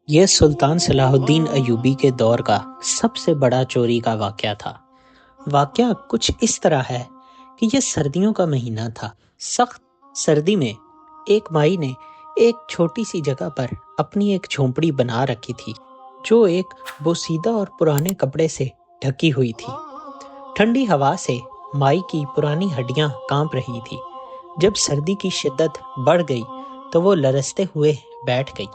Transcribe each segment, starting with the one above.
یہ سلطان صلاح الدین ایوبی کے دور کا سب سے بڑا چوری کا واقعہ تھا۔ واقعہ کچھ اس طرح ہے کہ یہ سردیوں کا مہینہ تھا۔ سخت سردی میں ایک مائی نے ایک چھوٹی سی جگہ پر اپنی ایک جھونپڑی بنا رکھی تھی جو ایک بوسیدہ اور پرانے کپڑے سے ڈھکی ہوئی تھی۔ ٹھنڈی ہوا سے مائی کی پرانی ہڈیاں کانپ رہی تھی۔ جب سردی کی شدت بڑھ گئی تو وہ لرزتے ہوئے بیٹھ گئی۔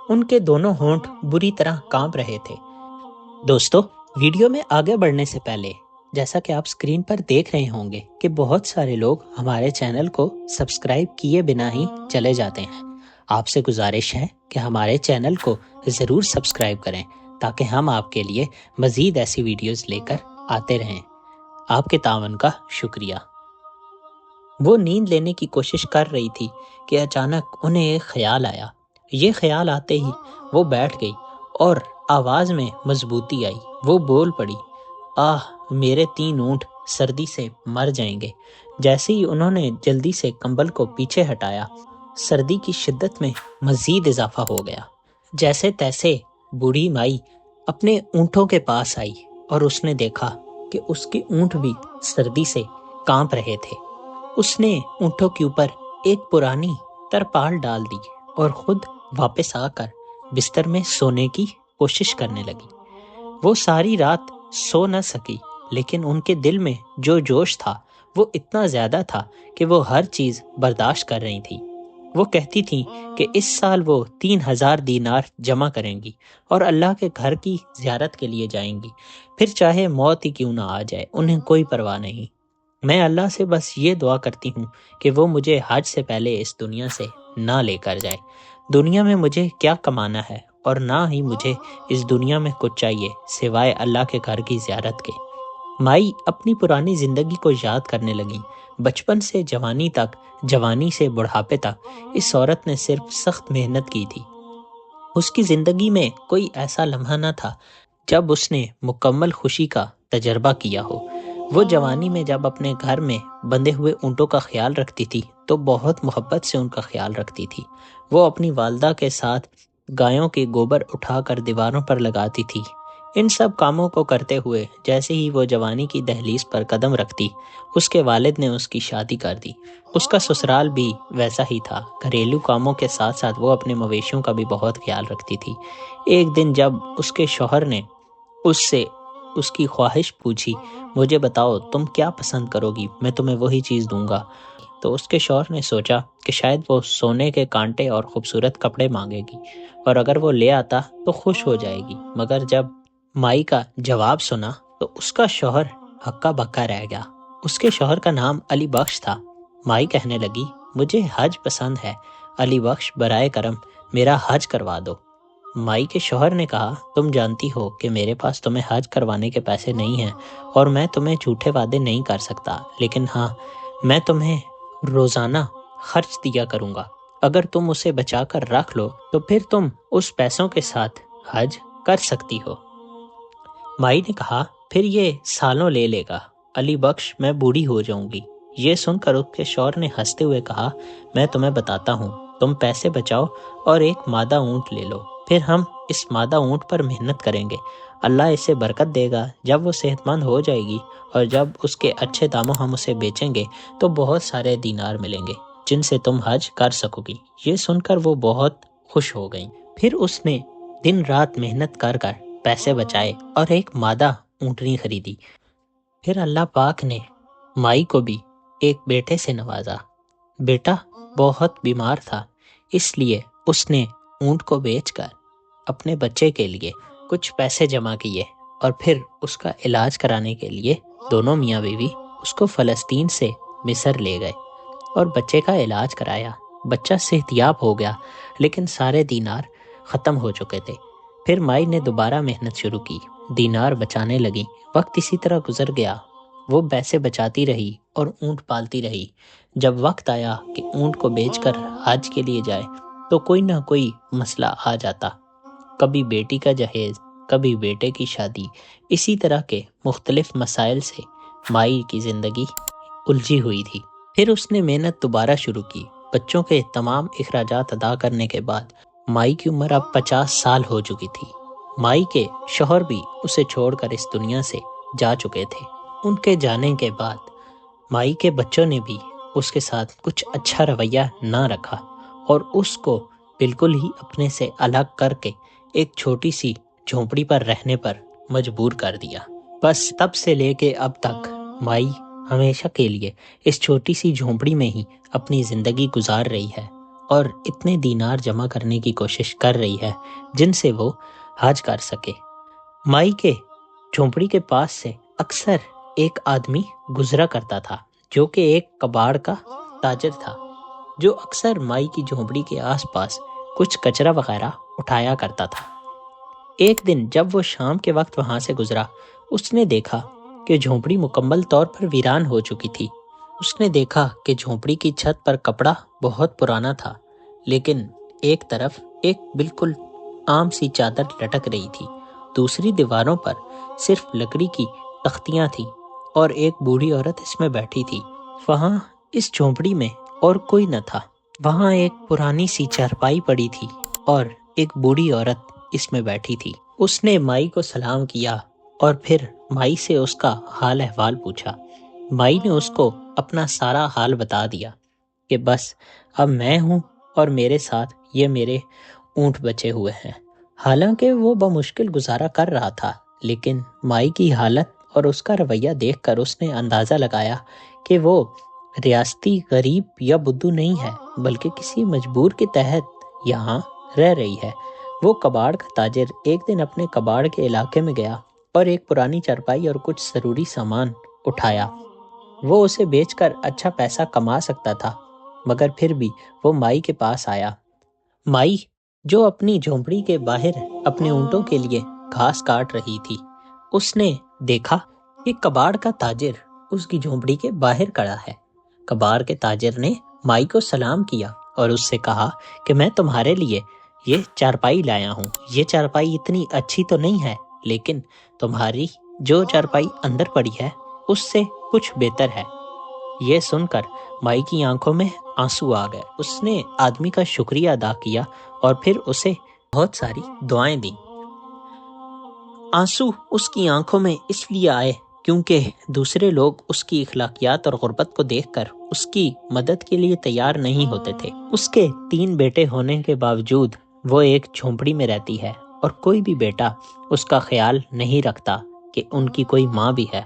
ان کے دونوں ہونٹ بری طرح کانپ رہے تھے۔ دوستو، ویڈیو میں آگے بڑھنے سے پہلے جیسا کہ آپ سکرین پر دیکھ رہے ہوں گے کہ بہت سارے لوگ ہمارے چینل کو سبسکرائب کیے بنا ہی چلے جاتے ہیں۔ آپ سے گزارش ہے کہ ہمارے چینل کو ضرور سبسکرائب کریں تاکہ ہم آپ کے لیے مزید ایسی ویڈیوز لے کر آتے رہیں۔ آپ کے تعاون کا شکریہ۔ وہ نیند لینے کی کوشش کر رہی تھی کہ اچانک انہیں ایک خیال آیا۔ یہ خیال آتے ہی وہ بیٹھ گئی اور آواز میں مضبوطی آئی۔ وہ بول پڑی، میرے 3 اونٹ سردی سے مر جائیں گے۔ جیسے ہی انہوں نے جلدی سے کمبل کو پیچھے ہٹایا، سردی کی شدت میں مزید اضافہ ہو گیا۔ جیسے تیسے بوڑھی مائی اپنے اونٹوں کے پاس آئی اور اس نے دیکھا کہ اس کے اونٹ بھی سردی سے کانپ رہے تھے۔ اس نے اونٹوں کے اوپر ایک پرانی ترپال ڈال دی اور خود واپس آ کر بستر میں سونے کی کوشش کرنے لگی۔ وہ ساری رات سو نہ سکی، لیکن ان کے دل میں جو جوش تھا وہ اتنا زیادہ تھا کہ وہ ہر چیز برداشت کر رہی تھی۔ وہ کہتی تھیں کہ اس سال وہ 3000 دینار جمع کریں گی اور اللہ کے گھر کی زیارت کے لیے جائیں گی، پھر چاہے موت ہی کیوں نہ آ جائے، انہیں کوئی پرواہ نہیں۔ میں اللہ سے بس یہ دعا کرتی ہوں کہ وہ مجھے حج سے پہلے اس دنیا سے نہ لے کر جائے۔ دنیا میں مجھے کیا کمانا ہے اور نہ ہی مجھے اس دنیا میں کچھ چاہیے سوائے اللہ کے گھر کی زیارت کے۔ مائی اپنی پرانی زندگی کو یاد کرنے لگی۔ بچپن سے جوانی تک، جوانی سے بڑھاپے تک اس عورت نے صرف سخت محنت کی تھی۔ اس کی زندگی میں کوئی ایسا لمحہ نہ تھا جب اس نے مکمل خوشی کا تجربہ کیا ہو۔ وہ جوانی میں جب اپنے گھر میں بندھے ہوئے اونٹوں کا خیال رکھتی تھی تو بہت محبت سے ان کا خیال رکھتی تھی۔ وہ اپنی والدہ کے ساتھ گایوں کے گوبر اٹھا کر دیواروں پر لگاتی تھی۔ ان سب کاموں کو کرتے ہوئے جیسے ہی وہ جوانی کی دہلیز پر قدم رکھتی، اس کے والد نے اس کی شادی کر دی۔ اس کا سسرال بھی ویسا ہی تھا۔ گھریلو کاموں کے ساتھ ساتھ وہ اپنے مویشیوں کا بھی بہت خیال رکھتی تھی۔ ایک دن جب اس کے شوہر نے اس سے اس کی خواہش پوچھی، مجھے بتاؤ تم کیا پسند کرو گی، میں تمہیں وہی چیز دوں گا، تو اس کے شوہر نے سوچا کہ شاید وہ سونے کے کانٹے اور خوبصورت کپڑے مانگے گی اور اگر وہ لے آتا تو خوش ہو جائے گی۔ مگر جب مائی کا جواب سنا تو اس کا شوہر ہکا بکا رہ گیا۔ اس کے شوہر کا نام علی بخش تھا۔ مائی کہنے لگی، مجھے حج پسند ہے، علی بخش برائے کرم میرا حج کروا دو۔ مائی کے شوہر نے کہا، تم جانتی ہو کہ میرے پاس تمہیں حج کروانے کے پیسے نہیں ہیں اور میں تمہیں جھوٹے وعدے نہیں کر سکتا، لیکن ہاں، میں تمہیں روزانہ خرچ دیا کروں گا۔ اگر تم اسے بچا کر رکھ لو تو پھر تم اس پیسوں کے ساتھ حج کر سکتی ہو۔ مائی نے کہا، پھر یہ سالوں لے لے گا، علی بخش میں بوڑھی ہو جاؤں گی۔ یہ سن کر اس کے شوہر نے ہنستے ہوئے کہا، میں تمہیں بتاتا ہوں، تم پیسے بچاؤ اور ایک مادہ اونٹ لے لو، پھر ہم اس مادہ اونٹ پر محنت کریں گے، اللہ اسے برکت دے گا۔ جب وہ صحت مند ہو جائے گی اور جب اس کے اچھے داموں ہم اسے بیچیں گے تو بہت سارے دینار ملیں گے جن سے تم حج کر سکو گی۔ یہ سن کر وہ بہت خوش ہو گئیں۔ پھر اس نے دن رات محنت کر کر پیسے بچائے اور ایک مادہ اونٹنی خریدی۔ پھر اللہ پاک نے مائی کو بھی ایک بیٹے سے نوازا۔ بیٹا بہت بیمار تھا، اس لیے اس نے اونٹ کو بیچ کر اپنے بچے کے لیے کچھ پیسے جمع کیے اور پھر اس کا علاج کرانے کے لیے دونوں میاں بیوی اس کو فلسطین سے مصر لے گئے اور بچے کا علاج کرایا۔ بچہ صحت یاب ہو گیا، لیکن سارے دینار ختم ہو چکے تھے۔ پھر مائی نے دوبارہ محنت شروع کی، دینار بچانے لگی۔ وقت اسی طرح گزر گیا، وہ پیسے بچاتی رہی اور اونٹ پالتی رہی۔ جب وقت آیا کہ اونٹ کو بیچ کر حج کے لیے جائے تو کوئی نہ کوئی مسئلہ آ جاتا، کبھی بیٹی کا جہیز، کبھی بیٹے کی شادی۔ اسی طرح کے مختلف مسائل سے مائی کی زندگی الجھی ہوئی تھی۔ پھر اس نے محنت دوبارہ شروع کی۔ بچوں کے تمام اخراجات ادا کرنے کے بعد مائی کی عمر اب 50 سال ہو چکی تھی۔ مائی کے شوہر بھی اسے چھوڑ کر اس دنیا سے جا چکے تھے۔ ان کے جانے کے بعد مائی کے بچوں نے بھی اس کے ساتھ کچھ اچھا رویہ نہ رکھا اور اس کو بالکل ہی اپنے سے الگ کر کے ایک چھوٹی سی جھونپڑی پر رہنے پر مجبور کر دیا۔ بس تب سے لے کے اب تک مائی ہمیشہ کے لیے اس چھوٹی سی جھونپڑی میں ہی اپنی زندگی گزار رہی ہے اور اتنے دینار جمع کرنے کی کوشش کر رہی ہے جن سے وہ حج کر سکے۔ مائی کے جھونپڑی کے پاس سے اکثر ایک آدمی گزرا کرتا تھا جو کہ ایک کباڑ کا تاجر تھا، جو اکثر مائی کی جھونپڑی کے آس پاس کچھ کچرا وغیرہ اٹھایا کرتا تھا۔ ایک دن جب وہ شام کے وقت وہاں سے گزرا، اس نے دیکھا کہ جھونپڑی مکمل طور پر ویران ہو چکی تھی۔ اس نے دیکھا کہ جھونپڑی کی چھت پر کپڑا بہت پرانا تھا، لیکن ایک طرف ایک بالکل عام سی چادر لٹک رہی تھی، دوسری دیواروں پر صرف لکڑی کی تختیاں تھیں اور ایک بوڑھی عورت اس میں بیٹھی تھی۔ وہاں اس جھونپڑی میں اور کوئی نہ تھا۔ وہاں ایک پرانی سی چارپائی پڑی تھی اور ایک بوڑھی عورت اس میں بیٹھی تھی۔ اس نے مائی کو سلام کیا اور پھر مائی سے اس کا حال احوال پوچھا۔ مائی نے اس کو اپنا سارا حال بتا دیا کہ بس اب میں ہوں اور میرے ساتھ یہ میرے اونٹ بچے ہوئے ہیں۔ حالانکہ وہ بمشکل گزارا کر رہا تھا، لیکن مائی کی حالت اور اس کا رویہ دیکھ کر اس نے اندازہ لگایا کہ وہ ریاستی غریب یا بدو نہیں ہے، بلکہ کسی مجبور کے تحت یہاں رہ رہی ہے۔ وہ کباڑ کا تاجر ایک دن اپنے کباڑ کے علاقے میں گیا اور ایک پرانی چارپائی اور کچھ ضروری سامان اٹھایا۔ وہ اسے بیچ کر اچھا پیسہ کما سکتا تھا، مگر پھر بھی وہ مائی کے پاس آیا۔ مائی جو اپنی جھونپڑی کے باہر اپنے اونٹوں کے لیے گھاس کاٹ رہی تھی، اس نے دیکھا کہ کباڑ کا تاجر اس کی جھونپڑی کے باہر کھڑا ہے۔ کباڑ کے تاجر نے مائی کو سلام کیا اور اس سے کہا کہ میں تمہارے لیے یہ چارپائی لایا ہوں۔ یہ چارپائی اتنی اچھی تو نہیں ہے، لیکن تمہاری جو چارپائی اندر پڑی ہے اس سے کچھ بہتر ہے۔ یہ سن کر مائی کی آنکھوں میں آنسو آ گئے۔ اس نے آدمی کا شکریہ ادا کیا اور پھر اسے بہت ساری دعائیں دیں۔ آنسو اس کی آنکھوں میں اس لیے آئے کیونکہ دوسرے لوگ اس کی اخلاقیات اور غربت کو دیکھ کر اس کی مدد کے لیے تیار نہیں ہوتے تھے۔ اس کے 3 بیٹے ہونے کے باوجود وہ ایک جھونپڑی میں رہتی ہے اور کوئی بھی بیٹا اس کا خیال نہیں رکھتا کہ ان کی کوئی ماں بھی ہے۔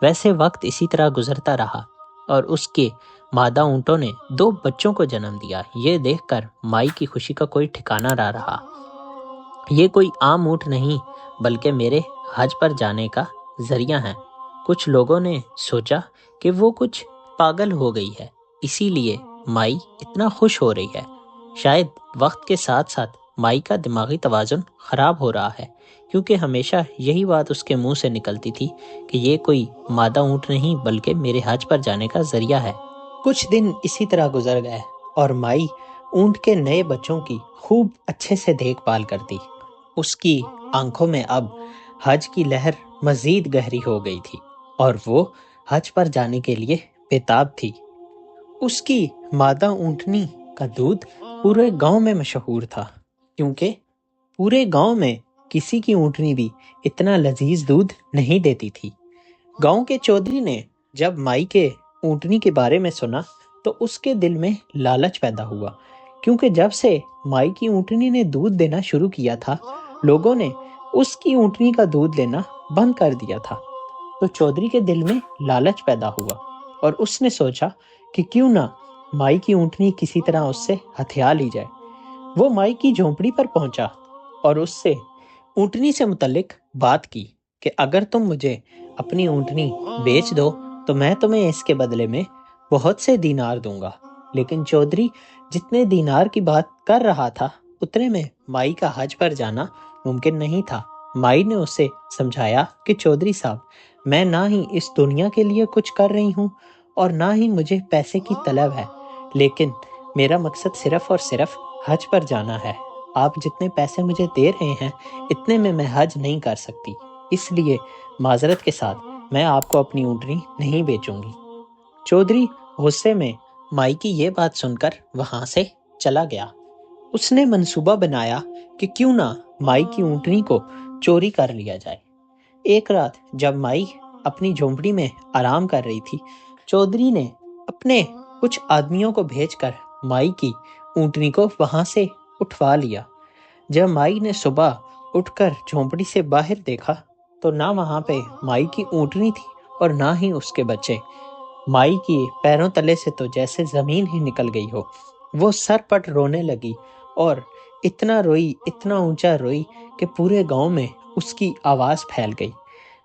ویسے وقت اسی طرح گزرتا رہا اور اس کے مادہ اونٹوں نے 2 بچوں کو جنم دیا۔ یہ دیکھ کر مائی کی خوشی کا کوئی ٹھکانہ نہ رہا۔ یہ کوئی عام اونٹ نہیں بلکہ میرے حج پر جانے کا ذریعہ ہیں۔ کچھ لوگوں نے سوچا کہ وہ کچھ پاگل ہو گئی ہے، اسی لیے مائی اتنا خوش ہو رہی ہے۔ شاید وقت کے ساتھ ساتھ مائی کا دماغی توازن خراب ہو رہا ہے، کیونکہ ہمیشہ یہی بات اس کے منہ سے نکلتی تھی کہ یہ کوئی مادہ اونٹ نہیں بلکہ میرے حج پر جانے کا ذریعہ ہے۔ کچھ دن اسی طرح گزر گئے اور مائی اونٹ کے نئے بچوں کی خوب اچھے سے دیکھ بھال کرتی۔ اس کی آنکھوں میں اب حج کی لہر مزید گہری ہو گئی تھی اور وہ حج پر جانے کے لیے بےتاب تھی۔ اس کی مادہ اونٹنی کا دودھ پورے گاؤں میں مشہور تھا، کیونکہ پورے گاؤں میں کسی کی اونٹنی بھی اتنا لذیذ دودھ نہیں دیتی تھی۔ گاؤں کے چودھری نے جب مائی کے اونٹنی کے بارے میں سنا تو اس کے دل میں لالچ پیدا ہوا، کیونکہ جب سے مائی کی اونٹنی نے دودھ دینا شروع کیا تھا، لوگوں نے اس کی اونٹنی کا دودھ لینا بند کر دیا تھا۔ تو چودھری کے دل میں لالچ پیدا ہوا اور اس نے سوچا کہ کیوں نہ مائی کی اونٹنی کسی طرح اس سے ہتھیا لی جائے۔ وہ مائی کی جھونپڑی پر پہنچا اور اس سے اونٹنی سے متعلق بات کی کہ اگر تم مجھے اپنی اونٹنی بیچ دو تو میں تمہیں اس کے بدلے میں بہت سے دینار دوں گا۔ لیکن چودھری جتنے دینار کی بات کر رہا تھا اتنے میں مائی کا حج پر جانا ممکن نہیں تھا۔ مائی نے اسے سمجھایا کہ چودھری صاحب، میں نہ ہی اس دنیا کے لیے کچھ کر رہی ہوں اور نہ ہی مجھے پیسے کی طلب ہے، لیکن میرا مقصد صرف اور صرف حج پر جانا ہے۔ آپ جتنے پیسے مجھے دے رہے ہیں اتنے میں حج نہیں کر سکتی، اس لیے معذرت کے ساتھ میں آپ کو اپنی اونٹنی نہیں بیچوں گی۔ چودھری غصے میں مائی کی یہ بات سن کر وہاں سے چلا گیا۔ اس نے منصوبہ بنایا کہ کیوں نہ مائی کی اونٹنی کو چوری کر لیا جائے۔ ایک رات جب مائی اپنی جھونپڑی میں آرام کر رہی تھی، چودھری نے اپنے کچھ آدمیوں کو بھیج کر مائی کی اونٹنی کو وہاں سے اٹھوا لیا۔ جب مائی نے صبح اٹھ کر جھونپڑی سے باہر دیکھا تو نہ وہاں پہ مائی کی اونٹنی تھی اور نہ ہی اس کے بچے۔ مائی کی پیروں تلے سے تو جیسے زمین ہی نکل گئی ہو۔ وہ سر پٹ رونے لگی اور اتنا روئی، اتنا اونچا روئی کہ پورے گاؤں میں اس کی آواز پھیل گئی۔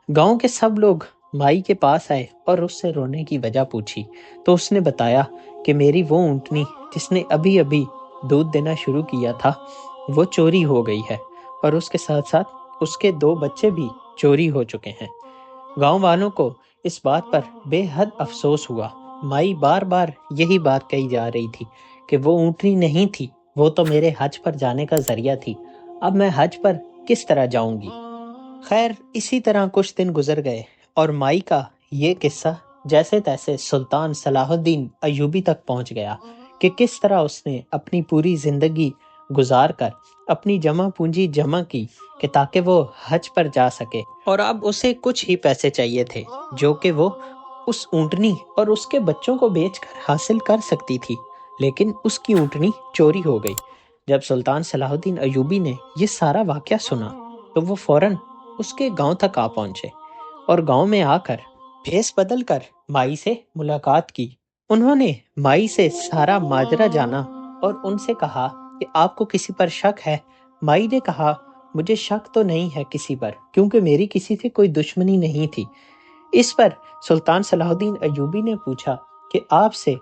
گاؤں کے سب لوگ مائی کے پاس آئے اور اس سے رونے کی وجہ پوچھی تو اس نے بتایا کہ میری وہ اونٹنی جس نے ابھی ابھی دودھ دینا شروع کیا تھا وہ چوری ہو گئی ہے، اور اس کے ساتھ ساتھ اس کے 2 بچے بھی چوری ہو چکے ہیں۔ گاؤں والوں کو اس بات پر بے حد افسوس ہوا۔ مائی بار بار یہی بات کہی جا رہی تھی کہ وہ اونٹنی نہیں تھی، وہ تو میرے حج پر جانے کا ذریعہ تھی، اب میں حج پر کس طرح جاؤں گی؟ خیر، اسی طرح کچھ دن گزر گئے اور مائی کا یہ قصہ جیسے تیسے سلطان صلاح الدین ایوبی تک پہنچ گیا کہ کس طرح اس نے اپنی پوری زندگی گزار کر اپنی جمع پونجی جمع کی کہ تاکہ وہ حج پر جا سکے، اور اب اسے کچھ ہی پیسے چاہیے تھے جو کہ وہ اس اونٹنی اور اس کے بچوں کو بیچ کر حاصل کر سکتی تھی، لیکن اس کی اونٹنی چوری ہو گئی۔ جب سلطان صلاح الدین ایوبی نے یہ سارا واقعہ سنا تو وہ فوراً اس کے گاؤں تک آ پہنچے اور گاؤں میں آ کر بھیس بدل کر مائی سے ملاقات کی۔ انہوں نے مائی سے سارا ماجرا جانا اور ان سے کہا کہ آپ کو کسی پر شک ہے؟ مائی نے کہا مجھے شک تو نہیں ہے کسی پر، کیونکہ میری کسی سے کوئی دشمنی نہیں تھی۔ اس پر سلطان صلاح الدین ایوبی نے پوچھا کہ آپ سے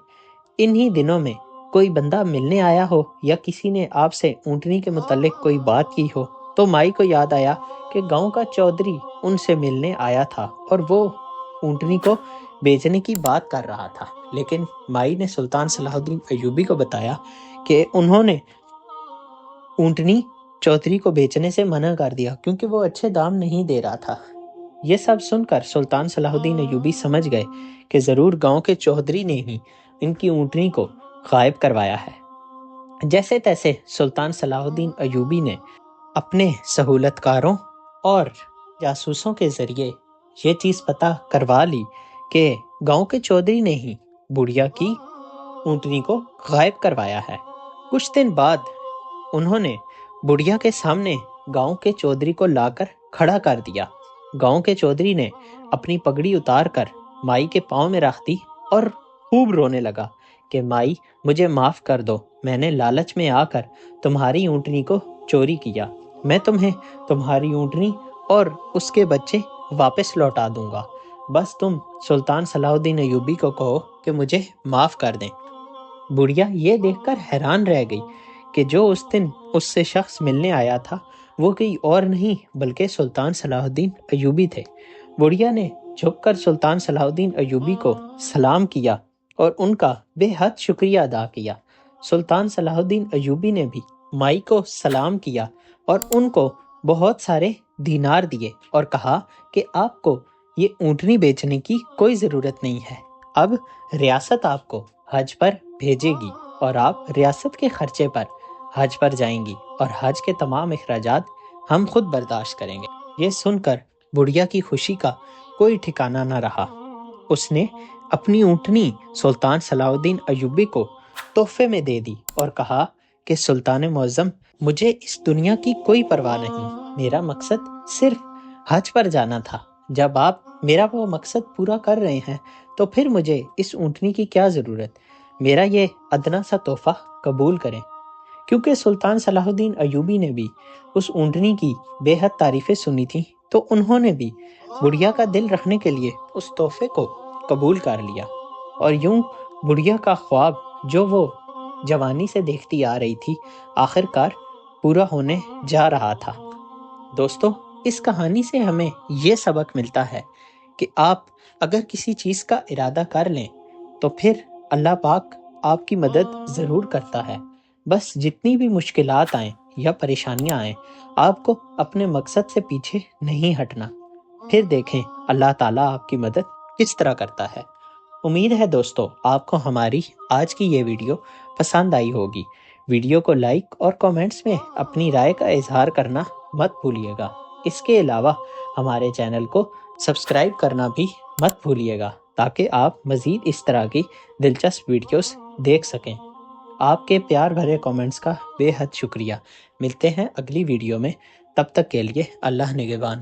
انہی دنوں میں کوئی بندہ ملنے آیا ہو یا کسی نے آپ سے اونٹنی کے متعلق کوئی بات کی ہو؟ تو مائی کو یاد آیا کہ گاؤں کا چودھری ان سے ملنے آیا تھا اور وہ اونٹنی کو بیچنے کی بات کر رہا تھا، لیکن مائی نے سلطان صلاح الدین ایوبی کو بتایا کہ انہوں نے اونٹنی چودھری کو بیچنے سے منع کر دیا کیونکہ وہ اچھے دام نہیں دے رہا تھا۔ یہ سب سن کر سلطان صلاح الدین ایوبی سمجھ گئے کہ ضرور گاؤں کے چودھری نے ہی ان کی اونٹنی کو غائب کروایا ہے۔ جیسے تیسے سلطان صلاح الدین ایوبی نے اپنے سہولت کاروں اور جاسوسوں کے ذریعے یہ چیز پتہ کروا لی کہ گاؤں کے چودھری نے ہی بڑھیا کی اونٹنی کو غائب کروایا ہے۔ کچھ دن بعد انہوں نے بڑھیا کے سامنے گاؤں کے چودھری کو لا کر کھڑا کر دیا۔ گاؤں کے چودھری نے اپنی پگڑی اتار کر مائی کے پاؤں میں رکھ دی اور خوب رونے لگا کہ مائی مجھے معاف کر دو، میں نے لالچ میں آ کر تمہاری اونٹنی کو چوری کیا، میں تمہیں تمہاری اونٹنی اور اس کے بچے واپس لوٹا دوں گا، بس تم سلطان صلاح الدین ایوبی کو کہو کہ مجھے معاف کر دیں۔ بڑھیا یہ دیکھ کر حیران رہ گئی کہ جو اس دن اس سے شخص ملنے آیا تھا وہ کوئی اور نہیں بلکہ سلطان صلاح الدین ایوبی تھے۔ بڑھیا نے جھک کر سلطان صلاح الدین ایوبی کو سلام کیا اور ان کا بے حد شکریہ ادا کیا۔ سلطان صلاح الدین ایوبی نے بھی مائی کو سلام کیا اور ان کو بہت سارے دینار دیے اور کہا کہ آپ کو یہ اونٹنی بیچنے کی کوئی ضرورت نہیں ہے، اب ریاست آپ کو حج پر بھیجے گی اور آپ ریاست کے خرچے پر حج پر جائیں گی اور حج کے تمام اخراجات ہم خود برداشت کریں گے۔ یہ سن کر بڑھیا کی خوشی کا کوئی ٹھکانہ نہ رہا۔ اس نے اپنی اونٹنی سلطان صلاح الدین ایوبی کو تحفے میں دے دی اور کہا کہ سلطان معظم، مجھے اس دنیا کی کوئی پرواہ نہیں، میرا مقصد صرف حج پر جانا تھا، جب آپ میرا وہ مقصد پورا کر رہے ہیں تو پھر مجھے اس اونٹنی کی کیا ضرورت، میرا یہ ادنا سا تحفہ قبول کریں۔ کیونکہ سلطان صلاح الدین ایوبی نے بھی اس اونٹنی کی بے حد تعریفیں سنی تھیں تو انہوں نے بھی بڑھیا کا دل رکھنے کے لیے اس تحفے کو قبول کر لیا، اور یوں بڑھیا کا خواب جو وہ جوانی سے دیکھتی آ رہی تھی آخر کار پورا ہونے جا رہا تھا۔ دوستو، اس کہانی سے ہمیں یہ سبق ملتا ہے کہ آپ اگر کسی چیز کا ارادہ کر لیں تو پھر اللہ پاک آپ کی مدد ضرور کرتا ہے۔ بس جتنی بھی مشکلات آئیں یا پریشانیاں آئیں، آپ کو اپنے مقصد سے پیچھے نہیں ہٹنا، پھر دیکھیں اللہ تعالیٰ آپ کی مدد کس طرح کرتا ہے۔ امید ہے دوستو آپ کو ہماری آج کی یہ ویڈیو پسند آئی ہوگی۔ ویڈیو کو لائک اور کامنٹس میں اپنی رائے کا اظہار کرنا مت بھولیے گا۔ اس کے علاوہ ہمارے چینل کو سبسکرائب کرنا بھی مت بھولیے گا تاکہ آپ مزید اس طرح کی دلچسپ ویڈیوز دیکھ سکیں۔ آپ کے پیار بھرے کامنٹس کا بے حد شکریہ۔ ملتے ہیں اگلی ویڈیو میں، تب تک کے لیے اللہ نگہبان۔